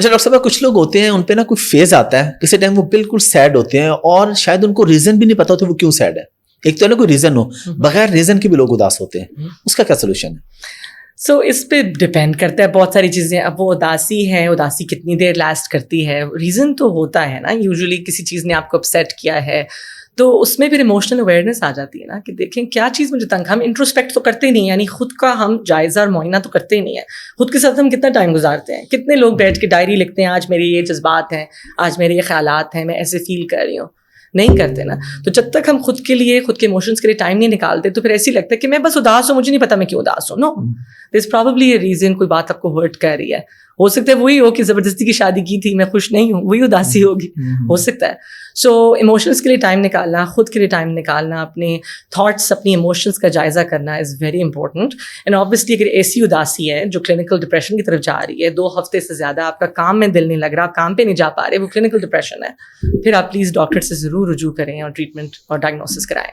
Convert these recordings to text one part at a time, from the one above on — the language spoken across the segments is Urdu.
اچھا ڈاکٹر صاحب, کچھ لوگ ہوتے ہیں ان پہ نا کوئی فیز آتا ہے, کسی ٹائم وہ بالکل سیڈ ہوتے ہیں اور شاید ان کو ریزن بھی نہیں پتا ہوتا وہ کیوں سیڈ ہے. ایک تو نا کوئی ریزن ہو, بغیر ریزن کے بھی لوگ اداس ہوتے ہیں, اس کا کیا سولوشن ہے؟ سو اس پہ ڈپینڈ کرتا ہے بہت ساری چیزیں. اب وہ اداسی ہے, اداسی کتنی دیر لاسٹ کرتی ہے, ریزن تو ہوتا ہے نا, یوزلی کسی چیز نے آپ کو اپسیٹ کیا ہے تو اس میں پھر ایموشنل اویئرنیس آ جاتی ہے نا کہ دیکھیں کیا چیز مجھے تنگ. ہم انٹروسپیکٹ تو کرتے نہیں, یعنی خود کا ہم جائزہ اور معائنہ تو کرتے ہی نہیں ہے. خود کے ساتھ ہم کتنا ٹائم گزارتے ہیں, کتنے لوگ بیٹھ کے ڈائری لکھتے ہیں, آج میرے یہ جذبات ہیں, آج میرے یہ خیالات ہیں, میں ایسے فیل کر رہی ہوں. نہیں کرتے نا. تو جب تک ہم خود کے لیے, خود کے ایموشنس کے لیے ٹائم نہیں نکالتے تو پھر ایسے ہی لگتا ہے کہ میں بس اداس ہوں, مجھے نہیں پتا میں کیوں اداس ہوں. نو, دیر از پرابیبلی اے ریزن, کوئی بات آپ کو ہرٹ کر رہی ہے. ہو سکتا ہے وہی ہو کہ زبردستی کی شادی کی تھی, میں خوش نہیں ہوں, وہی اداسی ہوگی, ہو سکتا ہے. سو ایموشنس کے لیے ٹائم نکالنا, خود کے لیے ٹائم نکالنا, اپنے تھاٹس, اپنی ایموشنس کا جائزہ کرنا is very important. And obviously اگر ایسی اداسی ہے جو کلینکل ڈپریشن کی طرف جا رہی ہے, 2 ہفتے سے زیادہ آپ کا کام میں دل نہیں لگ رہا, آپ کام پہ نہیں جا پا رہے, وہ کلینکل ڈپریشن ہے, پھر آپ پلیز ڈاکٹر سے ضرور رجوع کریں اور ٹریٹمنٹ اور ڈائگنوسس کرائیں.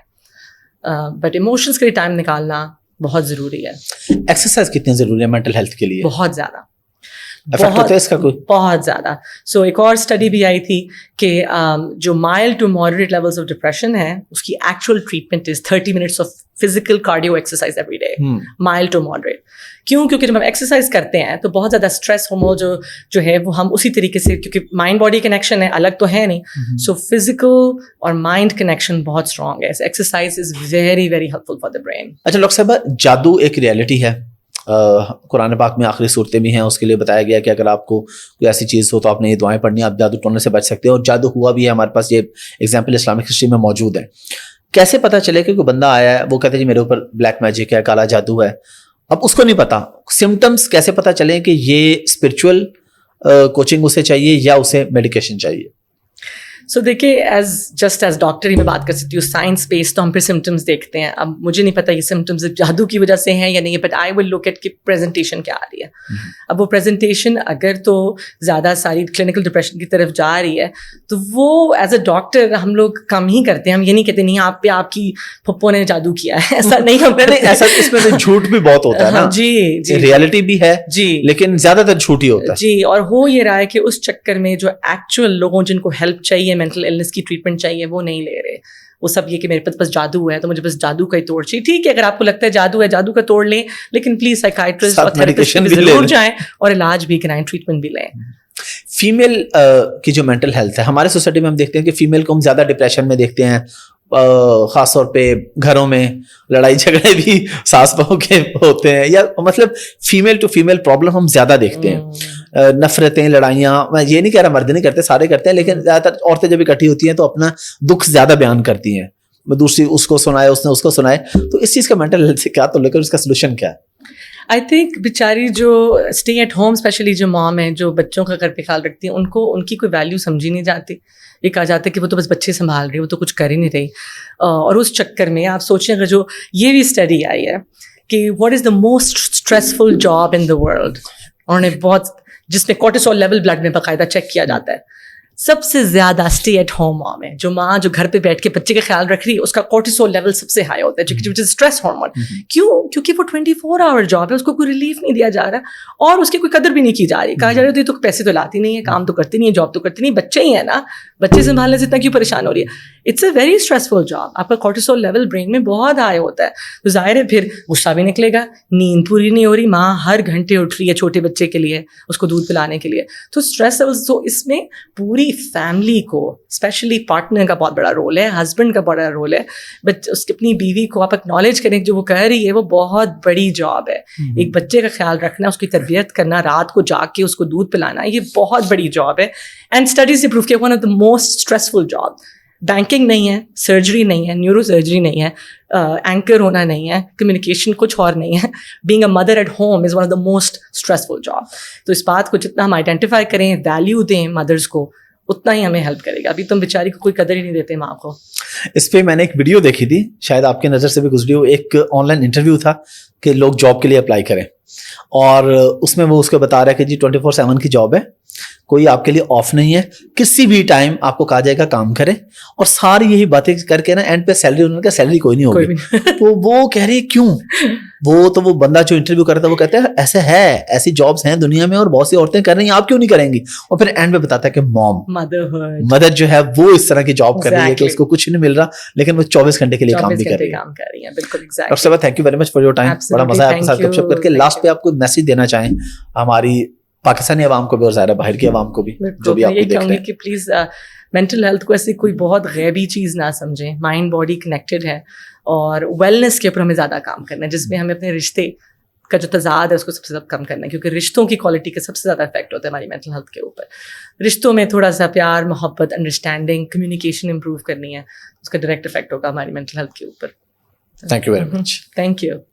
بٹ ایموشنس کے لیے ٹائم نکالنا بہت ضروری ہے. ایکسرسائز کتنی ضروری ہے مینٹل ہیلتھ کے لیے؟ بہت زیادہ, بہت زیادہ. سو ایک اور اسٹڈی بھی آئی تھی کہ جو mild to moderate levels of depression ہے اس کی actual treatment is 30 minutes of physical cardio exercise every day. Mild to moderate. کیوں؟ کیونکہ جب ہم ایکسرسائز کرتے ہیں تو بہت زیادہ اسٹریس ہارمون جو ہے وہ ہم اسی طریقے سے, کیونکہ مائنڈ باڈی کنیکشن ہے, الگ تو ہے نہیں, سو فزیکل اور مائنڈ کنیکشن بہت اسٹرانگ ہے. Exercise is very very helpful for the brain. اچھا ڈاکٹر صاحبہ, جادو ایک ریئلٹی ہے, قرآن پاک میں آخری صورتیں بھی ہیں, اس کے لیے بتایا گیا کہ اگر آپ کو کوئی ایسی چیز ہو تو آپ نے یہ دعائیں پڑھنی, آپ جادو ٹونے سے بچ سکتے ہیں. اور جادو ہوا بھی ہے, ہمارے پاس یہ ایگزامپل اسلامک ہسٹری میں موجود ہے. کیسے پتہ چلے کہ کوئی بندہ آیا ہے, وہ کہتے ہیں جی میرے اوپر بلیک میجک ہے, کالا جادو ہے, اب اس کو نہیں پتا, سمٹمس کیسے پتہ چلیں کہ یہ اسپرچول کوچنگ اسے چاہیے یا اسے میڈیکیشن چاہیے؟ سو دیکھیے, جسٹ ایز ڈاکٹر ہی میں بات کر سکتی ہوں, سائنس بیس تو ہم پھر سمٹمس دیکھتے ہیں. اب مجھے نہیں پتا یہ سمٹمس جادو کی وجہ سے ہیں یا نہیں, but I will look at کہ پریزنٹیشن کیا آ رہی ہے. اب وہ پریزنٹیشن اگر تو زیادہ ساری کلینکل ڈپریشن کی طرف جا رہی ہے تو وہ ایز اے ڈاکٹر ہم لوگ کم ہی کرتے ہیں. ہم یہ نہیں کہتے نہیں آپ پہ آپ کی پھپھو نے جادو کیا ہے, ایسا نہیں ہم کرتے. ایسا اس میں جھوٹ بھی بہت ہوتا ہے نا. جی, ریئلٹی بھی ہے جی, لیکن زیادہ تر جھوٹ ہی ہوتا ہے. جی, اور ہو یہ رہا ہے کہ اس چکر میں جو ایکچوئل لوگوں جن کو ہیلپ چاہیے, مینٹل النس کی ٹریٹمنٹ چاہیے, وہ نہیں لے رہے. وہ سب یہ کہ میرے پاس بس جادو ہے تو مجھے بس جادو کا ہی توڑ چاہیے. ٹھیک ہے, اگر آپ کو لگتا ہے جادو ہے, جادو کا توڑ لیں, لیکن پلیز سائیکائٹرسٹ اور تھراپسٹ بھی ضرور جائیں اور علاج بھی کرائیں, ٹریٹمنٹ بھی لیں. فیمیل کی جو مینٹل ہیلتھ ہے ہمارے سوسائٹی میں ہم دیکھتے ہیں کہ فیمیل کو ہم زیادہ ڈپریشن میں دیکھتے ہیں, خاص طور پہ گھروں میں لڑائی جھگڑے بھی ساس بہو کے ہوتے ہیں, یا مطلب فیمیل ٹو فیمیل پرابلم ہم زیادہ دیکھتے ہیں. نفرتیں, لڑائیاں, میں یہ نہیں کہہ رہا مرد نہیں کرتے, سارے کرتے ہیں, لیکن زیادہ تر عورتیں جب اکٹھی ہوتی ہیں تو اپنا دکھ زیادہ بیان کرتی ہیں, دوسری اس کو سنائے, اس نے اس کو سنائے. تو اس چیز کا مینٹل ہیلتھ سے کیا تعلق ہے, اس کا سولوشن کیا ہے؟ آئی تھنک بیچاری جو اسٹے ایٹ ہوم, اسپیشلی جو مام ہیں جو بچوں کا گھر پہ خیال رکھتی ہیں, ان کی کوئی ویلیو سمجھی نہیں جاتی. یہ کہا جاتا ہے کہ وہ تو بس بچے سنبھال رہی, وہ تو کچھ کر ہی نہیں رہی. اور اس چکر میں آپ سوچیں اگر جو یہ بھی اسٹڈی آئی ہے کہ what is the most stressful job in the world, انہوں نے بہت, جس میں کورٹیسول لیول بلڈ میں باقاعدہ چیک کیا جاتا ہے, سب سے زیادہ اسٹے ایٹ ہوم مام ہے. جو ماں جو گھر پہ بیٹھ کے بچے کا خیال رکھ رہی ہے, اس کا کورٹیسول لیول سب سے ہائی ہوتا ہے, جو کہ اسٹریس ہارمون. کیوں؟ کیونکہ وہ 24 آور جاب ہے, اس کو کوئی ریلیف نہیں دیا جا رہا اور اس کی کوئی قدر بھی نہیں کی جا رہی. کہا جا رہا ہے تو پیسے تو لاتی نہیں ہے, کام تو کرتی نہیں ہے, جاب تو کرتی نہیں, بچے ہی ہیں نا, بچے سنبھالنے سے اتنا کیوں پریشان ہو رہی ہے. It's a very stressful job. آپ کا کورٹیسول لیول برین میں بہت ہائی ہوتا ہے, تو ظاہر ہے پھر غصہ بھی نکلے گا, نیند پوری نہیں ہو رہی, ماں ہر گھنٹے اٹھ رہی ہے چھوٹے بچے کے لیے, اس کو دودھ پلانے کے لیے, تو اسٹریس لیول. تو اس میں پوری فیملی کو, اسپیشلی پارٹنر کا بہت بڑا رول ہے, ہسبینڈ کا بڑا رول ہے, بٹ اس کی اپنی بیوی کو آپ اکنالج کریں جو وہ کہہ رہی ہے, وہ بہت بڑی جاب ہے. ایک بچے کا خیال رکھنا, اس کی تربیت کرنا, رات کو جاگ کے اس کو دودھ پلانا, یہ بہت بڑی جاب ہے. اینڈ اسٹڈیز نے پروف کیا one of the most stressful job. Banking نہیں ہے, سرجری نہیں ہے, نیورو سرجری نہیں ہے, اینکر ہونا نہیں ہے, کمیونیکیشن کچھ اور نہیں ہے. Being a mother at home is one of the most stressful job. تو اس بات کو جتنا ہم آئیڈینٹیفائی کریں, ویلیو دیں مدرس کو, اتنا ہی ہمیں ہیلپ کرے گا. ابھی تم بیچاری کو کوئی قدر ہی نہیں دیتے ماں کو. اس پہ میں نے ایک ویڈیو دیکھی تھی, شاید آپ کی نظر سے بھی گزری ہو, ایک آن لائن انٹرویو تھا کہ لوگ جاب کے لیے اپلائی کریں, اور اس میں وہ اس کو بتا رہا ہے کہ جی 24/7 کی جاب ہے, کوئی آپ کے لیے آف نہیں ہے, کسی بھی ٹائم آپ کو کہا جائے گا کام کریں, اور ساری یہی باتیں کر کے نا اینڈ پہ سیلری, انہوں نے کہا سیلری کوئی نہیں ہوگی. تو وہ کہہ رہی کیوں, وہ بندہ جو انٹرویو کر رہا تھا وہ کہتا ہے ایسے ہے, ایسی جابس ہیں دنیا میں اور بہت سی عورتیں کر رہی ہیں, آپ کیوں نہیں کریں گی. اور پھر اینڈ پہ بتاتا ہے کہ مدر جو ہے وہ اس طرح کی جاب کر رہی ہے کہ اس کو کچھ نہیں مل رہا, لیکن وہ 24 گھنٹے کے لیے کام بھی کر رہی ہے. ڈاکٹر صاحبہ thank you very much for your time, بڑا مزہ آیا آپ کے ساتھ گپ شپ کر کے. لاسٹ پہ آپ کو میسج دینا چاہیں ہماری پاکستانی عوام کو بھی اور ظاہر باہر کی عوام کو بھی جو بھی آپ کو دیکھ رہے ہیں, کہ پلیز مینٹل ہیلتھ کو ایسی کوئی بہت غیبی چیز نہ سمجھیں. مائنڈ باڈی کنیکٹڈ ہے, اور ویلنس کے اوپر ہمیں زیادہ کام کرنا ہے, جس میں ہمیں اپنے رشتے کا جو تضاد ہے اس کو سب سے زیادہ کم کرنا ہے, کیونکہ رشتوں کی کوالٹی کا سب سے زیادہ افیکٹ ہوتا ہے ہماری مینٹل ہیلتھ کے اوپر. رشتوں میں تھوڑا سا پیار, محبت, انڈرسٹینڈنگ, کمیونیکیشن امپروو کرنی ہے, اس کا ڈائریکٹ افیکٹ ہوگا ہماری مینٹل ہیلتھ کے اوپر. Thank you very much. Thank you.